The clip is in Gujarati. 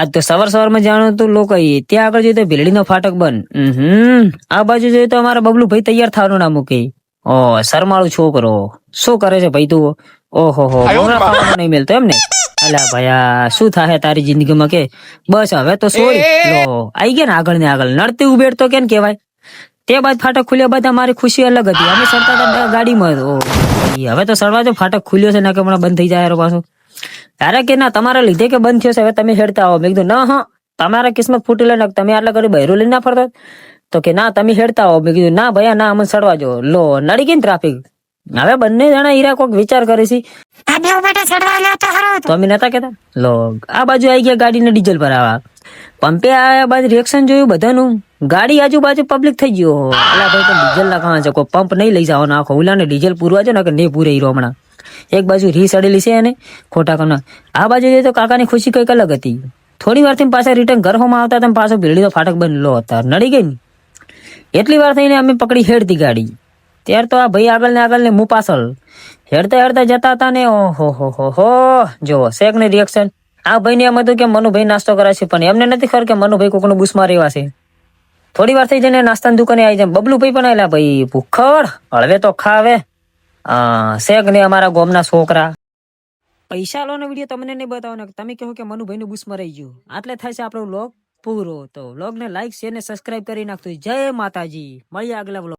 આજ તો સવાર જાણો તો લોકો ત્યાં આગળ જોઈએ તો ભીલડીનો ફાટક બંધ. આ બાજુ જોઈએ તો અમારા બબલુ ભાઈ તૈયાર થવાનું ના મૂકે. ઓ શરમાળું છોકરો શું કરે છે ભાઈ તું? ઓહો હો હમણાં ખાવાનું નહીં મળતો એમ ને? અલા ભયા શું થાય તારી જિંદગીમાં કે બસ હવે તો સોરી લો આઈ ગયા ને આગળ ને આગળ નડતી ઉભેડ તો કેમ કેવાય. તે બાદ ફાટક ખુલ્યા બાદ અમારી ખુશી અલગ હતી. અમે સરતા હતા ગાડીમાં. હવે તો સરવા જો ફાટક ખુલ્યો છે ના કે હમણાં બંધ થઈ જાય પાછો. તારે કે ના તમારા લીધે કે બંધ થયો છે હવે તમે હેડતા આવો. મેં કીધું ના હા તમારા કિસ્મત ફૂટી લે તમે આટલા કરી બહેરું લઈને ના ફરતા. તો કે ના તમે હેડતા આવો. મેં કીધું ના ભયા ના અમને સડવા જો લો નડી ગઈ ને ટ્રાફિક. હવે બંને જણા હીરા કોક વિચાર કરે છે તો અમે નતા કેતા લો આ બાજુ આવી ગયા ગાડીને ડીઝલ ભરાવા. પંપે આવ્યા બાજુ રિએક્શન જોયું બધાનું. ગાડી આજુબાજુ પબ્લિક થઈ ગયો. અલા ભાઈ તો ડીઝલ ના કहाँ છે કોઈ પંપ નહીં લઈ જાવ નાખો ઓલા ને ડીઝલ પૂરવા છે ને કે નહીં પૂરે હીરો હમણાં. એક બાજુ રી સડેલી છે અને ખોટા કરના આ બાજુ જોઈએ તો કાકાની ખુશી કઈક અલગ હતી. થોડી વાર થી પાછા રિટર્ન ઘર હોમાં આવતા હતા પાછો ભીલડીનો ફાટક બંધ લો હતા નડી ગઈ ને એટલી વાર થઈને અમે પકડી હેડતી ગાડી. ત્યાર તો આ ભાઈ આગળ ને હું પાછળ હેડતા જતા હતા ને ઓહો હો જો શેક ને રિએક્શન. આ ભાઈ ને એમ હતું કે મનુભાઈ નાસ્તો કરે છે પણ એમને નથી ખબર કે મનુભાઈ કોકનું બુસમાં રહેવા છે. થોડી વાર થઈ જઈને નાસ્તાની દુકાને આવી જાય બબલુ ભાઈ પણ આવેલા ભાઈ ભૂખડ હળવે તો ખાવે શેક ને અમારા ગોમના છોકરા. પૈસા લો નો વિડીયો તમને નહીં બતાવો તમે કહો કે મનુભાઈ નું બુસમાં રહી ગયું. આટલે થાય છે આપણો વ્લોગ પૂરો. તો વ્લોગ ને લાઈક શેર ને સબસ્ક્રાઇબ કરી નાખતો. જય માતાજી મળીએ આગલા વ્લોગ.